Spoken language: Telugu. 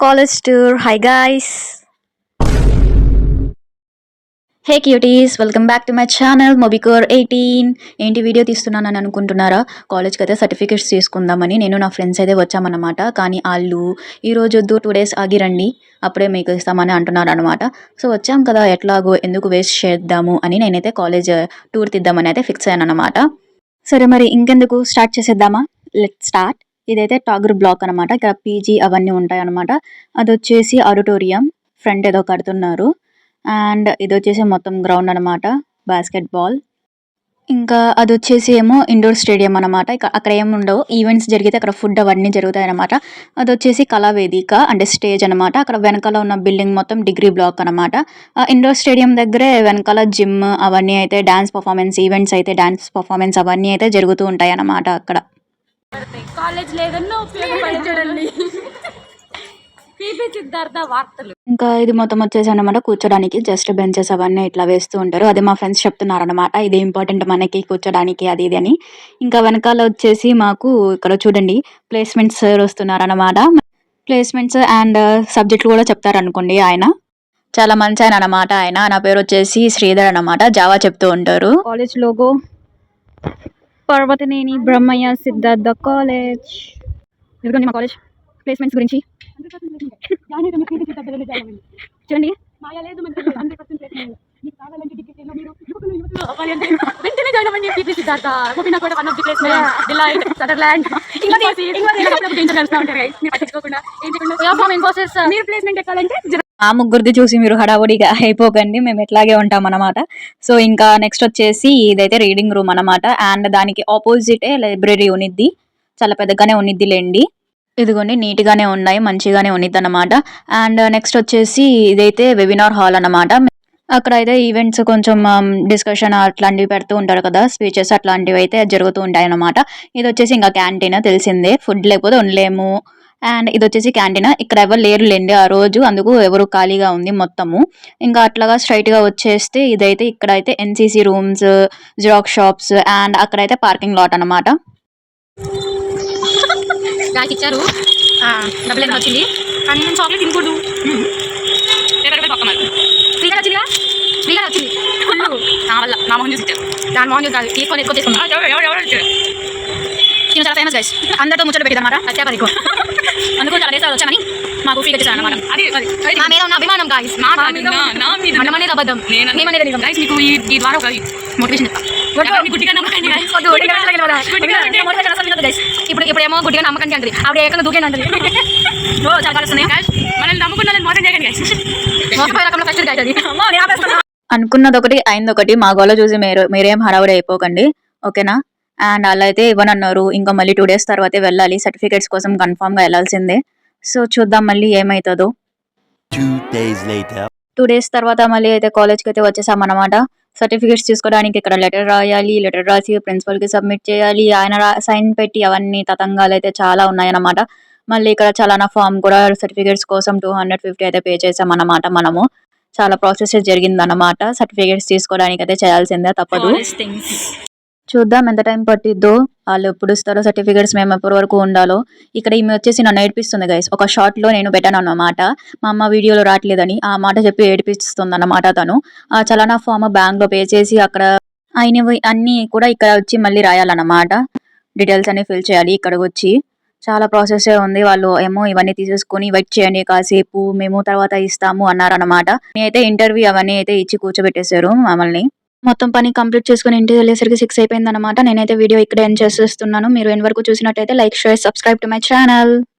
college tour. Hi guys. Hey cuties, welcome back to my channel Mobicore 18. ఏంటి వీడియో తీస్తున్నానని అనుకుంటున్నారా? కాలేజ్కి అయితే సర్టిఫికేట్స్ తీసుకుందామని నేను నా ఫ్రెండ్స్ అయితే వచ్చామన్నమాట. కానీ వాళ్ళు ఈరోజు వద్దు 2 days ఆగి రండి, అప్పుడే మీకు ఇస్తామని అంటున్నారు అనమాట. సో వచ్చాం కదా, ఎట్లాగో ఎందుకు వేస్ట్ చేద్దాము అని నేనైతే కాలేజ్ టూర్ తీద్దామని అయితే ఫిక్స్ అయ్యాను అనమాట. సరే మరి ఇంకెందుకు స్టార్ట్ చేసేద్దామా? Let start. ఇదైతే టాగర్ బ్లాక్ అనమాట. ఇక్కడ పీజీ అవన్నీ ఉంటాయి అనమాట. అది వచ్చేసి ఆడిటోరియం ఫ్రంట్ ఏదో కడుతున్నారు. అండ్ ఇది వచ్చేసి మొత్తం గ్రౌండ్ అనమాట, బాస్కెట్బాల్. ఇంకా అది వచ్చేసి ఏమో ఇండోర్ స్టేడియం అనమాట. అక్కడ ఏమి ఉండవు, ఈవెంట్స్ జరిగితే అక్కడ ఫుడ్ అవన్నీ జరుగుతాయి అనమాట. అది వచ్చేసి కళావేదిక అంటే స్టేజ్ అనమాట. అక్కడ వెనకాల ఉన్న బిల్డింగ్ మొత్తం డిగ్రీ బ్లాక్ అనమాట. ఇండోర్ స్టేడియం దగ్గరే వెనకాల జిమ్ అవన్నీ అయితే, డాన్స్ పర్ఫార్మెన్స్ ఈవెంట్స్ అయితే, డాన్స్ పర్ఫార్మెన్స్ అవన్నీ అయితే జరుగుతూ ఉంటాయి అనమాట అక్కడ. కాలేజ్ లేదన్నా ఉపయోగపడేది. ఇంకా ఇది మొత్తం వచ్చేసి అనమాట కూర్చోడానికి జస్ట్ బెంచెస్ అవన్నీ ఇట్లా వేస్తూ ఉంటారు. అదే మా ఫ్రెండ్స్ చెప్తున్నారు అనమాట, ఇది ఇంపార్టెంట్ మనకి కూర్చోడానికి అది ఇది అని. ఇంకా వెనకాల వచ్చేసి మాకు ఇక్కడ చూడండి ప్లేస్మెంట్స్ సార్ వస్తున్నారు అనమాట. ప్లేస్మెంట్స్ అండ్ సబ్జెక్టులు కూడా చెప్తారు అనుకోండి. ఆయన చాలా మంచి ఆయన అనమాట. ఆయన నా పేరు వచ్చేసి శ్రీధర్ అనమాట, జావా చెప్తూ ఉంటారు. College logo Parvathaneni Brahmayya Siddhartha college. ఇదిగోండి మా కాలేజ్ ప్లేస్మెంట్స్ గురించి చూడండి. ఆ ముగ్గురిది చూసి మీరు హడావుడిగా అయిపోకండి, మేము ఎట్లాగే ఉంటాం అనమాట. సో ఇంకా నెక్స్ట్ వచ్చేసి ఇదైతే రీడింగ్ రూమ్ అనమాట. అండ్ దానికి ఆపోజిటే లైబ్రరీ ఉన్నిద్ది, చాలా పెద్దగానే ఉన్నిద్ది లేండి. ఇదిగోండి నీట్గానే ఉన్నాయి, మంచిగానే ఉన్నిద్ది అనమాట. అండ్ నెక్స్ట్ వచ్చేసి ఇదైతే వెబినార్ హాల్ అనమాట. అక్కడ అయితే ఈవెంట్స్ కొంచెం డిస్కషన్ అట్లాంటివి పెడుతూ ఉంటారు కదా, స్పీచెస్ అట్లాంటివి అయితే జరుగుతూ ఉంటాయి అనమాట. ఇది వచ్చేసి ఇంకా క్యాంటీన్, తెలిసిందే, ఫుడ్ లేకపోతే ఉండలేము. అండ్ ఇది వచ్చేసి క్యాంటీన్. ఇక్కడ ఎవరు లేరు లేండి ఆ రోజు, అందుకు ఎవరు ఖాళీగా ఉంది మొత్తము. ఇంకా అట్లాగా స్ట్రైట్ గా వచ్చేస్తే ఇదైతే ఇక్కడైతే NCC rooms, xerox shops and అక్కడైతే పార్కింగ్ లాట్ అనమాట. గాయకి ఇచ్చారు, డబ్బులు ఎంత వచ్చింది కానీ నేను చాక్లెట్ తినకూడదు. ఫ్రీగా వచ్చిందిగా, ఫ్రీగా వచ్చింది నా వల్ల. నా మోహన్ చూసి ఇచ్చారు, దాని మోహన్ చూసి కాదు, తీసుకొని ఎక్కువ తీసుకున్నాను. నేను చాలా ఫేమస్ గైస్, అందరితో ముచ్చట పెట్టిదన్నమాట. వచ్చాక ఎక్కువ అందుకు చాలా దేశాలు వచ్చామని మాకు ఫ్రీగా చేశారు అనమాట. నా మీద ఉన్న అభిమానం గాయస్, మనమనేది అబద్ధం, మేమనేది నిజం గైస్. మీకు ఈ ద్వారా ఒక మోటివేషన్ చెప్తాను. ఇప్పుడు ఏమో గుడ్డిగా నమ్మకండి అంటది, ఆవిడ ఏకంగా దూకేండి అంటది. చాలా కలుస్తున్నాయి మనల్ని నమ్ముకున్న మోసం చేయకండి గైస్. మోసపోయే రకంలో ఫస్ట్ గైస్ అది అనుకున్నది ఒకటి అయింది ఒకటి. మా గోల చూసి మీరేం హడావుడి అయిపోకండి, ఓకేనా? అండ్ అలా అయితే ఇవ్వనన్నారు. ఇంకా మళ్ళీ 2 days తర్వాతే వెళ్ళాలి, సర్టిఫికేట్స్ కోసం కన్ఫామ్ గా వెళ్ళాల్సిందే. సో చూద్దాం మళ్ళీ ఏమైతుందో. 2 days తర్వాత మళ్ళీ అయితే కాలేజ్కి అయితే వచ్చేసామన్నమాట. సర్టిఫికేట్స్ తీసుకోవడానికి ఇక్కడ లెటర్ రాయాలి, లెటర్ రాసి ప్రిన్సిపల్ కి సబ్మిట్ చేయాలి, ఆయన సైన్ పెట్టి అవన్నీ తతంగాలు అయితే చాలా ఉన్నాయన్నమాట. మళ్ళీ ఇక్కడ చలానా ఫామ్ కూడా సర్టిఫికేట్స్ కోసం 250 అయితే పే చేసామన్నమాట. మనము చాలా ప్రాసెస్ జరిగిందన్నమాట. సర్టిఫికేట్స్ తీసుకోవడానికి అయితే చేయాల్సిందే, తప్పదు. చూద్దాం ఎంత టైం పట్టిద్దో, వాళ్ళు ఎప్పుడు ఇస్తారో సర్టిఫికేట్స్, మేము ఎప్పటి వరకు ఉండాలో. ఇక్కడ ఈమె వచ్చేసి నన్ను ఏడిపిస్తుంది గైస్. ఒక షార్ట్ లో నేను పెట్టాను అన్నమాట, మా అమ్మ వీడియోలో రావట్లేదని ఆ మాట చెప్పి ఏడిపిస్తుంది అన్నమాట. తను ఆ చలానా ఫామ్ బ్యాంక్ లో పే చేసి అక్కడ అయినవి అన్ని కూడా ఇక్కడ వచ్చి మళ్ళీ రాయాలన్నమాట. డీటెయిల్స్ అన్ని ఫిల్ చేయాలి ఇక్కడికి వచ్చి. చాలా ప్రాసెస్ ఉంది. వాళ్ళు ఏమో ఇవన్నీ తీసేసుకుని వెయిట్ చేయండి కాసేపు, మేము తర్వాత ఇస్తాము అన్నారన్నమాట. నేనైతే ఇంటర్వ్యూ అవన్నీ అయితే ఇచ్చి కూర్చోబెట్టేశారు మమ్మల్ని. మొత్తం పని కంప్లీట్ చేసుకుని ఇంటికి వెళ్ళేసరికి 6 అయిపోయింది అనమాట. నేనైతే వీడియో ఇక్కడ ఎండ్ చేసేస్తున్నాను. మీరు ఎండ్ వరకు చూసినట్టయితే like, share, subscribe to my channel.